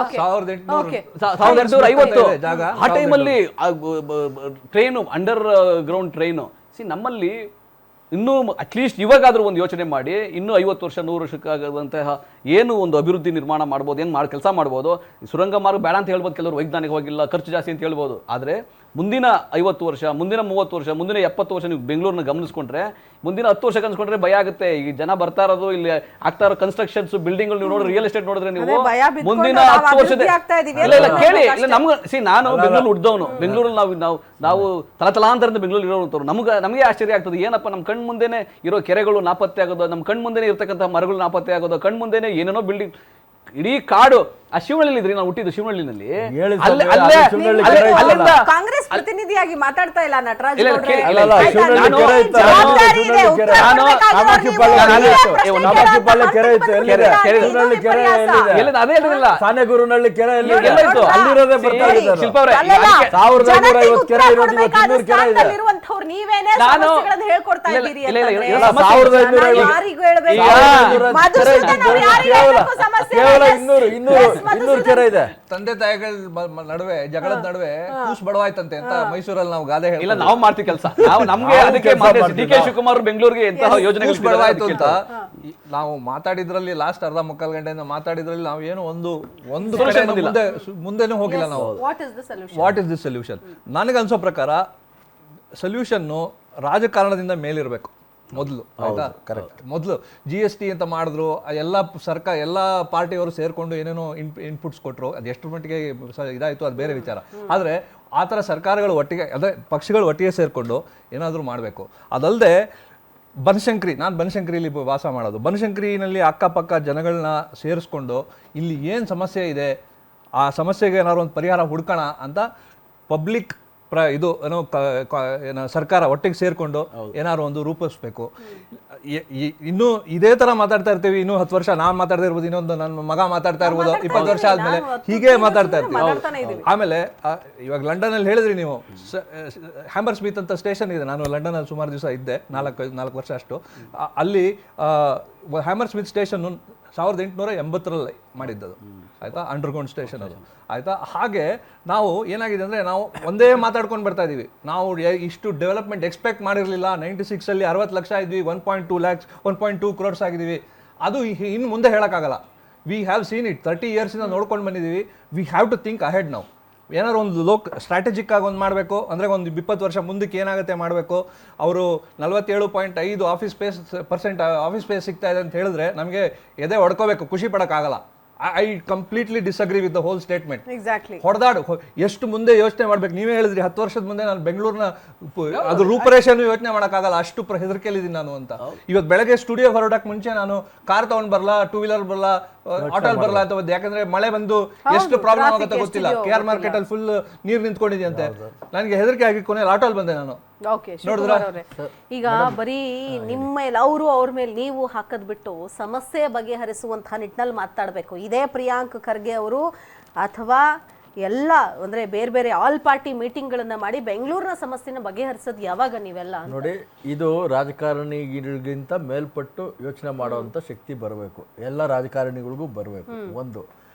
1850 ಜಾಗ. ಆ ಟೈಮಲ್ಲಿ ಟ್ರೈನು, ಅಂಡರ್ ಗ್ರೌಂಡ್ ಟ್ರೈನು. ನಮ್ಮಲ್ಲಿ ಇನ್ನೂ ಅಟ್ಲೀಸ್ಟ್ ಇವಾಗಾದ್ರೂ ಒಂದು ಯೋಚನೆ ಮಾಡಿ, ಇನ್ನೂ 50 ವರ್ಷ 100 ವರ್ಷಕ್ಕಾಗದಂತಹ ಏನು ಒಂದು ಅಭಿವೃದ್ಧಿ ನಿರ್ಮಾಣ ಮಾಡ್ಬೋದು, ಏನು ಕೆಲಸ ಮಾಡ್ಬೋದು. ಸುರಂಗ ಮಾರ್ಗ ಬೇಡ ಅಂತ ಹೇಳ್ಬೋದು, ಕೆಲವರು ವೈಜ್ಞಾನಿಕವಾಗಿಲ್ಲ, ಖರ್ಚು ಜಾಸ್ತಿ ಅಂತ ಹೇಳ್ಬೋದು. ಆದರೆ ಮುಂದಿನ 50 ವರ್ಷ, ಮುಂದಿನ 30 ವರ್ಷ, ಮುಂದಿನ 70 ವರ್ಷ ನೀವು ಬೆಂಗಳೂರನ್ನ ಗಮನಿಸ್ಕೊಂಡ್ರೆ, ಮುಂದಿನ 10 ವರ್ಷ ಕನ್ಸ್ಕೊಂಡ್ರೆ ಭಯ ಆಗುತ್ತೆ. ಈ ಜನ ಬರ್ತಾ ಇರೋದು, ಇಲ್ಲಿ ಆಗ್ತಾ ಇರೋ ಕನ್ಸ್ಟ್ರಕ್ಷನ್ಸ್, ಬಿಲ್ಡಿಂಗ್ ನೀವು ನೋಡಿದ್ರೆ, ರಿಯಲ್ ಎಸ್ಟೇಟ್ ನೋಡಿದ್ರೆ ನೀವು ಮುಂದಿನ 10 ವರ್ಷದ ಕೇಳಿ. ನಮ್ಗೆ ನಾನು ಬೆಂಗಳೂರು ಹುಡ್ದವನು, ಬೆಂಗಳೂರಲ್ಲಿ ನಾವು ತಲತಲಾಂತರದಿಂದ ಬೆಂಗಳೂರು ಇರೋರು. ನಮಗೆ ಆಶ್ಚರ್ಯ ಆಗ್ತದೆ, ಏನಪ್ಪ ನಮ್ಮ ಕಣ್ ಮುಂದೆನೆ ಇರೋ ಕೆರೆಗಳು ನಾಪತ್ತೆ ಆಗೋದು, ನಮ್ಮ ಕಣ್ ಮುಂದೆನೆ ಇರ್ತಕ್ಕಂಥ ಮರಗಳು ನಾಪತ್ತೆ ಆಗೋದು, ಕಣ್ ಮುಂದೆನೆ ಏನೇನೋ ಬಿಲ್ಡಿಂಗ್, ಇಡೀ ಕಾಡು. ಆ ಶಿವನಹಳ್ಳಿ ಇದ್ರಿ, ನಾವು ಹುಟ್ಟಿದ್ದು ಶಿವನಹಳ್ಳಿನಲ್ಲಿ. ಕಾಂಗ್ರೆಸ್ ಪ್ರತಿನಿಧಿಯಾಗಿ ಮಾತಾಡ್ತಾ ಇಲ್ಲ ನಟರಾಜ್. ಸಾನೆಗೂರಿನಲ್ಲಿ ಕೆರೆ ಅಲ್ಲಿರೋದೇ ಬರ್ತಾ ಇದ್ದಾರೆ. 1950 ಕೆರೆ ಇರೋದು 200 ಕೆರೆ ಇದೆ. ನೀವೇನೇ ಹೇಳ್ಕೊಡ್ತಾ ಇದ್ದೀರಿ. ಕೇವಲ 200 ಕೆರೆ ಇದೆ. ತಂದೆ ತಾಯಿಗಳ ನಡುವೆ ಜಗಳದ ನಡುವೆ ಕೂಸ್ ಬಡವಾಯ್ತಂತೆ ಅಂತ ಮೈಸೂರಲ್ಲಿ ನಾವು ಗಾದೆ ಇಲ್ಲ, ನಾವು ಮಾಡ್ತೀವಿ ಕೆಲಸ. ನಮ್ಗೆ ಅದಕ್ಕೆ ಡಿ ಕೆ ಶಿವಕುಮಾರ್ ಬೆಂಗಳೂರಿಗೆ ಎಂತಹ ಯೋಜನೆಗಳು ಬಡವಾಯ್ತು ಅಂತ ನಾವು ಮಾತಾಡಿದ್ರಲ್ಲಿ ಲಾಸ್ಟ್ ಅರ್ಧ ಮುಕ್ಕಾಲು ಗಂಟೆಯಿಂದ ಮಾತಾಡಿದ್ರಲ್ಲಿ ನಾವು ಏನು ಒಂದು ಮುಂದೆನೂ ಹೋಗಿಲ್ಲ ನಾವು. What is the solution? ನನಗನ್ಸೋ ಪ್ರಕಾರ ಸೊಲ್ಯೂಷನ್ನು ರಾಜಕಾರಣದಿಂದ ಮೇಲಿರಬೇಕು ಮೊದಲು. ಆಯ್ತಾ? ಮೊದಲು GST ಅಂತ ಮಾಡಿದ್ರು, ಎಲ್ಲ ಪಾರ್ಟಿಯವರು ಸೇರ್ಕೊಂಡು ಏನೇನೋ ಇನ್ಪುಟ್ಸ್ ಕೊಟ್ಟರು. ಅದು ಎಷ್ಟು ಮಟ್ಟಿಗೆ ಇದಾಯಿತು ಅದು ಬೇರೆ ವಿಚಾರ. ಆದರೆ ಆ ಥರ ಸರ್ಕಾರಗಳು ಒಟ್ಟಿಗೆ, ಅದೇ ಪಕ್ಷಗಳು ಒಟ್ಟಿಗೆ ಸೇರಿಕೊಂಡು ಏನಾದರೂ ಮಾಡಬೇಕು. ಅದಲ್ಲದೆ ನಾನು ಬನಶಂಕರಿಲಿ ವಾಸ ಮಾಡೋದು. ಬನಶಂಕರಿನಲ್ಲಿ ಅಕ್ಕಪಕ್ಕ ಜನಗಳನ್ನ ಸೇರಿಸ್ಕೊಂಡು ಇಲ್ಲಿ ಏನು ಸಮಸ್ಯೆ ಇದೆ, ಆ ಸಮಸ್ಯೆಗೆ ಏನಾದ್ರು ಒಂದು ಪರಿಹಾರ ಹುಡ್ಕೋಣ ಅಂತ ಪಬ್ಲಿಕ್ ಇದು ಏನೋ ಸರ್ಕಾರ ಒಟ್ಟಿಗೆ ಸೇರ್ಕೊಂಡು ಏನಾದ್ರು ಒಂದು ರೂಪಿಸ್ಬೇಕು. ಇನ್ನೂ ಇದೇ ತರ ಮಾತಾಡ್ತಾ ಇರ್ತೀವಿ. ಇನ್ನೂ 10 ವರ್ಷ ನಾನು ಮಾತಾಡ್ತಾ ಇರ್ಬೋದು, ಇನ್ನೊಂದು ನನ್ನ ಮಗ ಮಾತಾಡ್ತಾ ಇರ್ಬೋದು, 20 ವರ್ಷ ಆದ್ಮೇಲೆ ಹೀಗೆ ಮಾತಾಡ್ತಾ ಇರ್ತೀವಿ. ಆಮೇಲೆ ಇವಾಗ ಲಂಡನ್ ಅಲ್ಲಿ ಹೇಳಿದ್ರಿ ನೀವು, ಹ್ಯಾಮರ್ ಸ್ಮಿತ್ ಅಂತ ಸ್ಟೇಷನ್ ಇದೆ. ನಾನು ಲಂಡನ್ ಅಲ್ಲಿ ಸುಮಾರು ದಿವಸ ಇದ್ದೆ, 4 ವರ್ಷ ಅಷ್ಟು. ಅಲ್ಲಿ ಹ್ಯಾಮರ್ ಸ್ಮಿತ್ ಸ್ಟೇಷನ್ 1880ರಲ್ಲಿ ಮಾಡಿದ್ದದು. ಆಯ್ತಾ? ಅಂಡರ್ಗ್ರೌಂಡ್ ಸ್ಟೇಷನ್ ಅದು. ಆಯ್ತಾ? ಹಾಗೆ ನಾವು ಏನಾಗಿದೆ ಅಂದರೆ, ನಾವು ಒಂದೇ ಮಾತಾಡ್ಕೊಂಡು ಬರ್ತಾ ಇದ್ದೀವಿ. ನಾವು ಇಷ್ಟು ಡೆವಲಪ್ಮೆಂಟ್ ಎಕ್ಸ್ಪೆಕ್ಟ್ ಮಾಡಿರಲಿಲ್ಲ. 96ಅಲ್ಲಿ 60 ಲಕ್ಷ ಇದ್ವಿ, 1.2 crores ಆಗಿದ್ದೀವಿ. ಅದು ಇನ್ನು ಮುಂದೆ ಹೇಳೋಕ್ಕಾಗಲ್ಲ. We have seen it. 30 yearsಯಿಂದ ನೋಡ್ಕೊಂಡು ಬಂದಿದ್ದೀವಿ. We have to think ahead ನಾವು. ಏನಾದ್ರು ಒಂದು ಸ್ಟ್ರಾಟಜಿಕ್ ಆಗಿ ಒಂದು ಮಾಡಬೇಕು ಅಂದರೆ, ಒಂದು 20 ವರ್ಷ ಮುಂದಕ್ಕೆ ಏನಾಗುತ್ತೆ ಮಾಡಬೇಕು. ಅವರು 47.5% ಆಫೀಸ್ ಸ್ಪೇಸ್ ಸಿಗ್ತಾ ಇದೆ ಅಂತ ಹೇಳಿದ್ರೆ ನಮಗೆ ಎದೆ ಹೊಡ್ಕೋಬೇಕು, ಖುಷಿ ಪಡೋಕ್ಕಾಗಲ್ಲ. I completely disagree with the whole statement. ಹೊಡೆದಾಡು ಎಷ್ಟು ಮುಂದೆ ಯೋಚನೆ ಮಾಡ್ಬೇಕು. ನೀವೇ ಹೇಳಿದ್ರಿ 10 ವರ್ಷದ ಮುಂದೆ ನಾನು ಬೆಂಗಳೂರಿನ ಅದು ರೂಪರೇಷನ್ ಯೋಚನೆ ಮಾಡೋಕ್ಕಾಗಲ್ಲ, ಅಷ್ಟು ಹೆದರಿಕೆಯಲ್ಲಿದ್ದೀನಿ ನಾನು ಅಂತ. ಇವತ್ತು ಬೆಳಗ್ಗೆ ಸ್ಟುಡಿಯೋ ಹೊರಡಕ್ಕೆ ಮುಂಚೆ ನಾನು ಕಾರ್ ತಗೊಂಡ್ ಬರಲ್ಲ, 2 wheeler ಬರಲ್ಲ, ಆಟೋಲ್ ಬರಲ್ಲ ಅಂತ ಹೋದ್. ಯಾಕಂದ್ರೆ ಮಳೆ ಬಂದು ಎಷ್ಟು ಪ್ರಾಬ್ಲಮ್ ಆಗುತ್ತೆ ಗೊತ್ತಿಲ್ಲ. KR ಮಾರ್ಕೆಟ್ ಅಲ್ಲಿ ಫುಲ್ ನೀರು ನಿಂತ್ಕೊಂಡಿದೆಯಂತೆ. ನನಗೆ ಹೆದರಿಕೆ ಆಗಿ ಕೊನೆಯಲ್ಲಿ ಆಟೋಲ್ ಬಂದೆ ನಾನು. ಈಗ ಬರೀ ನಿಮ್ಮ ಮೇಲೆ ಅವ್ರ ಮೇಲೆ ನೀವು ಹಾಕದ್ ಬಿಟ್ಟು ಸಮಸ್ಯೆ ಬಗೆಹರಿಸುವಂತಹ ನಿಟ್ಟಿನಲ್ಲಿ ಮಾತಾಡ್ಬೇಕು. ಇದೇ ಪ್ರಿಯಾಂಕ್ ಖರ್ಗೆ ಅವರು ಅಥವಾ ಎಲ್ಲ ಅಂದ್ರೆ ಬೇರೆ ಆಲ್ ಪಾರ್ಟಿ ಮೀಟಿಂಗ್ ಗಳನ್ನ ಮಾಡಿ ಬೆಂಗಳೂರಿನ ಸಮಸ್ಯೆನ ಬಗೆಹರಿಸೋದು ಯಾವಾಗ ನೀವೆಲ್ಲ ನೋಡಿ. ಇದು ರಾಜಕಾರಣಿಗಳಿಗಿಂತ ಮೇಲ್ಪಟ್ಟು ಯೋಚನೆ ಮಾಡುವಂತ ಶಕ್ತಿ ಬರಬೇಕು, ಎಲ್ಲ ರಾಜಕಾರಣಿಗಳಿಗೂ ಬರಬೇಕು ಒಂದು.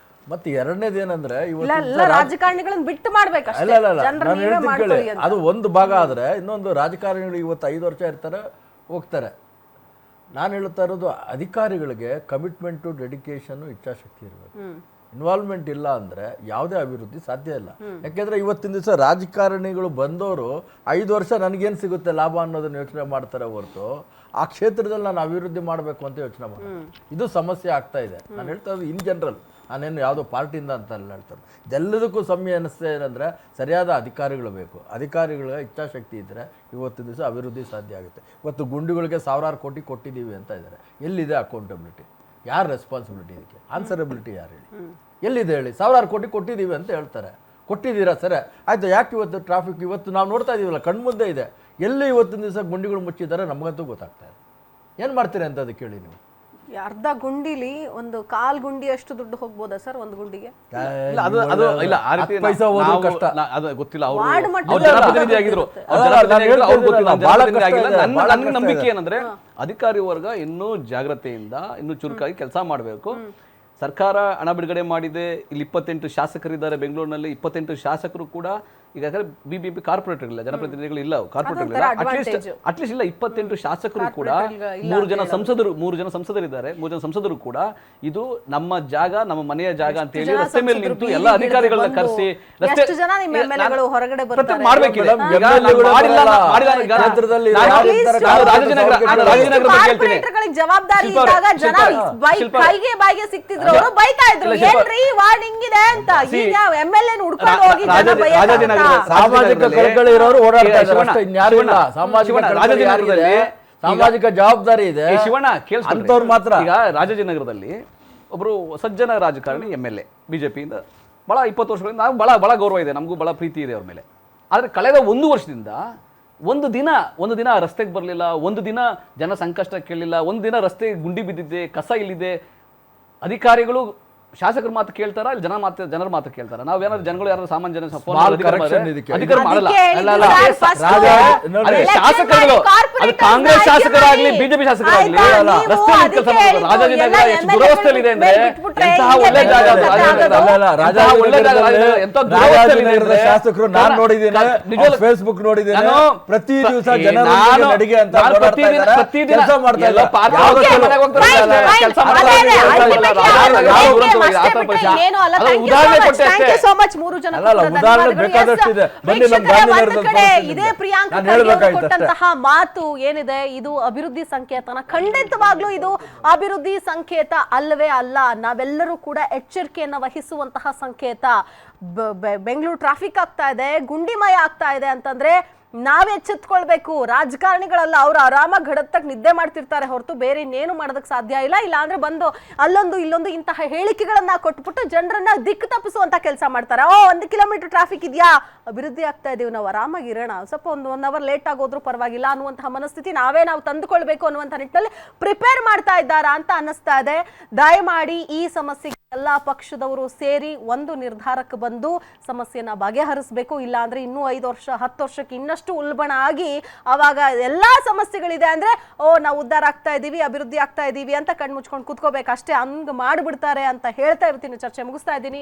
ಮತ್ತೆ ಎರಡನೇದೇನಂದ್ರೆ ರಾಜಕಾರಣಿಗಳನ್ನ ಬಿಟ್ಟು ಮಾಡ್ಬೇಕು. ಅದು ಒಂದು ಭಾಗ ಆದ್ರೆ, ಇನ್ನೊಂದು ರಾಜಕಾರಣಿಗಳು ಇವತ್ತು 5 ವರ್ಷ ಇರ್ತಾರೆ, ಹೋಗ್ತಾರೆ. ನಾನು ಹೇಳ್ತಾ ಇರೋದು ಅಧಿಕಾರಿಗಳಿಗೆ ಕಮಿಟ್ಮೆಂಟು, ಡೆಡಿಕೇಶನ್, ಇಚ್ಛಾಶಕ್ತಿ ಇರಬೇಕು. ಇನ್ವಾಲ್ವ್ಮೆಂಟ್ ಇಲ್ಲ ಅಂದ್ರೆ ಯಾವುದೇ ಅಭಿವೃದ್ಧಿ ಸಾಧ್ಯ ಇಲ್ಲ. ಯಾಕೆಂದ್ರೆ ಇವತ್ತಿನ ದಿವಸ ರಾಜಕಾರಣಿಗಳು ಬಂದವರು 5 ವರ್ಷ ನನಗೇನು ಸಿಗುತ್ತೆ ಲಾಭ ಅನ್ನೋದನ್ನ ಯೋಚನೆ ಮಾಡ್ತಾರೆ ಹೊರತು ಆ ಕ್ಷೇತ್ರದಲ್ಲಿ ನಾನು ಅಭಿವೃದ್ಧಿ ಮಾಡಬೇಕು ಅಂತ ಯೋಚನೆ ಮಾಡ್ತಾರೆ. ಇದು ಸಮಸ್ಯೆ ಆಗ್ತಾ ಇದೆ. ನಾನು ಹೇಳ್ತಾ ಇರೋದು ಇನ್ ಜನರಲ್, ನಾನೇನು ಯಾವುದೋ ಪಾರ್ಟಿಯಿಂದ ಅಂತ ಹೇಳ್ತಾರೆ. ಇದೆಲ್ಲದಕ್ಕೂ ಸಮಸ್ಯೆ ಏನಂದರೆ ಸರಿಯಾದ ಅಧಿಕಾರಿಗಳು ಬೇಕು. ಅಧಿಕಾರಿಗಳಿಗೆ ಇಚ್ಛಾಶಕ್ತಿ ಇದ್ದರೆ ಇವತ್ತಿನ ದಿವಸ ಅಭಿವೃದ್ಧಿ ಸಾಧ್ಯ ಆಗುತ್ತೆ. ಇವತ್ತು ಗುಂಡಿಗಳಿಗೆ 1000 ಕೋಟಿ ಕೊಟ್ಟಿದ್ದೀವಿ ಅಂತ ಇದ್ದಾರೆ. ಎಲ್ಲಿದೆ ಅಕೌಂಟಬಿಲಿಟಿ? ಯಾರು ರೆಸ್ಪಾನ್ಸಿಬಿಲಿಟಿ? ಇದಕ್ಕೆ ಆನ್ಸರಬಿಲಿಟಿ ಯಾರು ಹೇಳಿ? ಎಲ್ಲಿದೆ ಹೇಳಿ? 1000 ಕೋಟಿ ಕೊಟ್ಟಿದ್ದೀವಿ ಅಂತ ಹೇಳ್ತಾರೆ. ಕೊಟ್ಟಿದ್ದೀರಾ? ಸರಿ ಆಯಿತು. ಯಾಕೆ ಇವತ್ತು ಟ್ರಾಫಿಕ್ ಇವತ್ತು ನಾವು ನೋಡ್ತಾ ಇದ್ದೀವಲ್ಲ, ಕಣ್ಮುಂದೆ ಇದೆ. ಎಲ್ಲಿ ಇವತ್ತಿನ ದಿವಸ ಗುಂಡಿಗಳು ಮುಚ್ಚಿದ್ದಾರೆ ನಮಗಂತೂ ಗೊತ್ತಾಗ್ತಾ ಇದೆ. ಏನು ಮಾಡ್ತೀರಿ ಅಂತ ಅದಕ್ಕೆ ಹೇಳಿ ನೀವು. ಅರ್ಧ ಗುಂಡಿಲಿ ಒಂದು 1/4 ಗುಂಡಿ ಅಷ್ಟು ದುಡ್ಡು ಹೋಗ್ಬೋದಾ ಸರ್ ಒಂದು ಗುಂಡಿಗೆ? ನಂಬಿಕೆ ಏನಂದ್ರೆ ಅಧಿಕಾರಿ ವರ್ಗ ಇನ್ನೂ ಜಾಗ್ರತೆಯಿಂದ ಇನ್ನೂ ಚುರುಕಾಗಿ ಕೆಲಸ ಮಾಡಬೇಕು. ಸರ್ಕಾರ ಹಣ ಬಿಡುಗಡೆ ಮಾಡಿದೆ. ಇಲ್ಲಿ 28 ಶಾಸಕರಿದ್ದಾರೆ ಬೆಂಗಳೂರಿನಲ್ಲಿ. 28 ಶಾಸಕರು ಕೂಡ ಈಗ ಬಿಬಿಎಂಪಿ ಕಾರ್ಪೊರೇಟರ್ ಇಲ್ಲ, ಜನಪ್ರತಿನಿಧಿಗಳು ಇಲ್ಲ, ಕಾರ್ಪೊರೇಟರ್ ಇಲ್ಲ. ಅಟ್ಲೀಸ್ಟ್ ಇಲ್ಲ 28 ಶಾಸಕರು ಕೂಡ 3 ಜನ ಸಂಸದರಿದ್ದಾರೆ. 3 ಜನ ಸಂಸದರು ಕೂಡ ಇದು ನಮ್ಮ ಜಾಗ, ನಮ್ಮ ಮನೆಯ ಜಾಗ ಅಂತ ಹೇಳಿ ರಸ್ತೆ ಮೇಲೆ ನಿಂತು ಎಲ್ಲ ಅಧಿಕಾರಿಗಳನ್ನ ಕರೆಸಿ ರಸ್ತೆ ಹೊರಗಡೆ ಮಾಡ್ಬೇಕಿದೆ. ಜವಾಬ್ದಾರಿ ಕೈಗೆ ಬಾಯಿಗೆ ಸಿಕ್ತಿದ್ರು ಅವರು ಬೈತಾ ಇದ್ರು, ಏನ್ರಿ ವಾರ್ನಿಂಗ್ ಇದೆ ಅಂತ. ಈಗ MLA ಹುಡ್ಕೊಂಡು ಹೋಗಿ ಜನ ಬೈಯಕ್ಕೆ ಸಾಮಾಜಿಕ ಕಳಕಳಿ ಇರೋರು ಓಡಾಡ್ತಾ ಇದ್ದಾರೆ ಅಷ್ಟೇ, ಇನ್ಯಾರು ಇಲ್ಲ. ಸಾಮಾಜಿಕ ಜವಾಬ್ದಾರಿ ಇದೆ ಶಿವಣ್ಣ ಅಂತವ್ರು ಮಾತ್ರ. ಈಗ ರಾಜಾಜಿನಗರದಲ್ಲಿ ಒಬ್ರು ಸಜ್ಜನ ರಾಜಕಾರಣಿ MLA ಬಿಜೆಪಿಯಿಂದ ಬಹಳ 20 ವರ್ಷಗಳಿಂದ ನಾವು ಬಹಳ ಗೌರವ ಇದೆ, ನಮಗೂ ಬಹಳ ಪ್ರೀತಿ ಇದೆ ಅವ್ರ ಮೇಲೆ. ಆದ್ರೆ ಕಳೆದ 1 ವರ್ಷದಿಂದ ಒಂದು ದಿನ ರಸ್ತೆಗೆ ಬರಲಿಲ್ಲ, ಒಂದು ದಿನ ಜನ ಸಂಕಷ್ಟ ಕೇಳಲಿಲ್ಲ, ಒಂದು ದಿನ ರಸ್ತೆ ಗುಂಡಿ ಬಿದ್ದಿದೆ, ಕಸ ಇಲ್ಲಿದೆ. ಅಧಿಕಾರಿಗಳು ಶಾಸಕರ ಮಾತು ಕೇಳ್ತಾರ, ಇಲ್ಲಿ ಜನರ ಮಾತು ಕೇಳ್ತಾರ? ನಾವೇನಾದ್ರು ಜನಗಳು ಯಾರು ಸಾಮಾನ್ಯ ಜನ ಅಧಿಕಾರ ಮಾಡಲ್ಲ. ಶಾಸಕರು ಅದು ಕಾಂಗ್ರೆಸ್ ಶಾಸಕರಾಗ್ಲಿ ಬಿಜೆಪಿ ಶಾಸಕರಾಗ್ಲಿ ರಸ್ತೆ ಕೆಲಸ ಮಾಡ್ತಾರೆ. ರಾಜಾಜಿನಗರ ಎಷ್ಟು ದುರವಸ್ಥೆಯಲ್ಲಿ ಇದೆ ಅಂದ್ರೆ ಎಂತಹ ಒಳ್ಳೆ ಜಾಗ ಶಾಸಕರು ನಾನು ನೋಡಿದ್ದೀನಿ, ಫೇಸ್ಬುಕ್ ನೋಡಿದ್ದೀನಿ, ಪ್ರತಿ ದಿವಸ ಜನರ ನಡಿಗೆ ಅಂತ ಕೆಲಸ ಮಾಡ್ತಾ ಇಲ್ಲ. ಮಾತು ಏನಿದೆ ಇದು ಅಭಿವೃದ್ಧಿ ಸಂಕೇತನ, ಖಂಡಿತವಾಗ್ಲೂ ಇದು ಅಭಿವೃದ್ಧಿ ಸಂಕೇತ ಅಲ್ಲವೇ ಅಲ್ಲ. ನಾವೆಲ್ಲರೂ ಕೂಡ ಎಚ್ಚರಿಕೆಯನ್ನ ವಹಿಸುವಂತಹ ಸಂಕೇತ. ಬೆಂಗಳೂರು ಟ್ರಾಫಿಕ್ ಆಗ್ತಾ ಇದೆ, ಗುಂಡಿಮಯ ಆಗ್ತಾ ಇದೆ ಅಂತಂದ್ರೆ ನಾವೇ ಎಚ್ಚೆತ್ಕೊಳ್ಬೇಕು. ರಾಜಕಾರಣಿಗಳಲ್ಲ, ಅವ್ರು ಆರಾಮಾಗಿ ಘಡತ್ತಕ್ಕೆ ನಿದ್ದೆ ಮಾಡ್ತಿರ್ತಾರೆ ಹೊರತು ಬೇರೆ ಇನ್ನೇನು ಮಾಡೋದಕ್ಕೆ ಸಾಧ್ಯ ಇಲ್ಲ. ಇಲ್ಲ ಅಂದ್ರೆ ಬಂದು ಅಲ್ಲೊಂದು ಇಲ್ಲೊಂದು ಇಂತಹ ಹೇಳಿಕೆಗಳನ್ನ ಕೊಟ್ಬಿಟ್ಟು ಜನರನ್ನ ದಿಕ್ಕು ತಪ್ಪಿಸುವಂತ ಕೆಲಸ ಮಾಡ್ತಾರೆ. 1 ಕಿಲೋಮೀಟರ್ ಟ್ರಾಫಿಕ್ ಇದೆಯಾ, ಅಭಿವೃದ್ಧಿ ಆಗ್ತಾ ಇದೀವಿ, ನಾವು ಆರಾಮಾಗಿ ಇರೋಣ, ಸ್ವಲ್ಪ ಒಂದು 1 ಅವರ್ ಲೇಟ್ ಆಗೋದ್ರೂ ಪರವಾಗಿಲ್ಲ ಅನ್ನುವಂತಹ ಮನಸ್ಥಿತಿ ನಾವು ತಂದುಕೊಳ್ಬೇಕು ಅನ್ನುವಂಥ ನಿಟ್ಟಿನಲ್ಲಿ ಪ್ರಿಪೇರ್ ಮಾಡ್ತಾ ಇದ್ದಾರಾ ಅಂತ ಅನ್ನಿಸ್ತಾ ಇದೆ. ದಯಮಾಡಿ ಈ ಸಮಸ್ಯೆಗೆ ಎಲ್ಲಾ ಪಕ್ಷದವರು ಸೇರಿ ಒಂದು ನಿರ್ಧಾರಕ್ಕೆ ಬಂದು ಸಮಸ್ಯೆನ ಬಗೆಹರಿಸಬೇಕು. ಇಲ್ಲ ಅಂದ್ರೆ ಇನ್ನೂ 5 ವರ್ಷ 10 ವರ್ಷಕ್ಕೆ ಇನ್ನಷ್ಟು ಉಲ್ಬಣ ಆಗಿ ಅವಾಗ ಎಲ್ಲಾ ಸಮಸ್ಯೆಗಳಿದೆ ಅಂದ್ರೆ ನಾವು ಉದ್ಧಾರ ಆಗ್ತಾ ಇದೀವಿ, ಅಭಿವೃದ್ಧಿ ಆಗ್ತಾ ಇದೀವಿ ಅಂತ ಕಣ್ಮುಚ್ಕೊಂಡು ಕೂತ್ಕೋಬೇಕು ಅಷ್ಟೇ, ಹಂಗ್ ಮಾಡ್ಬಿಡ್ತಾರೆ ಅಂತ ಹೇಳ್ತಾ ಇರ್ತೀನಿ. ಚರ್ಚೆ ಮುಗಿಸ್ತಾ ಇದ್ದೀನಿ.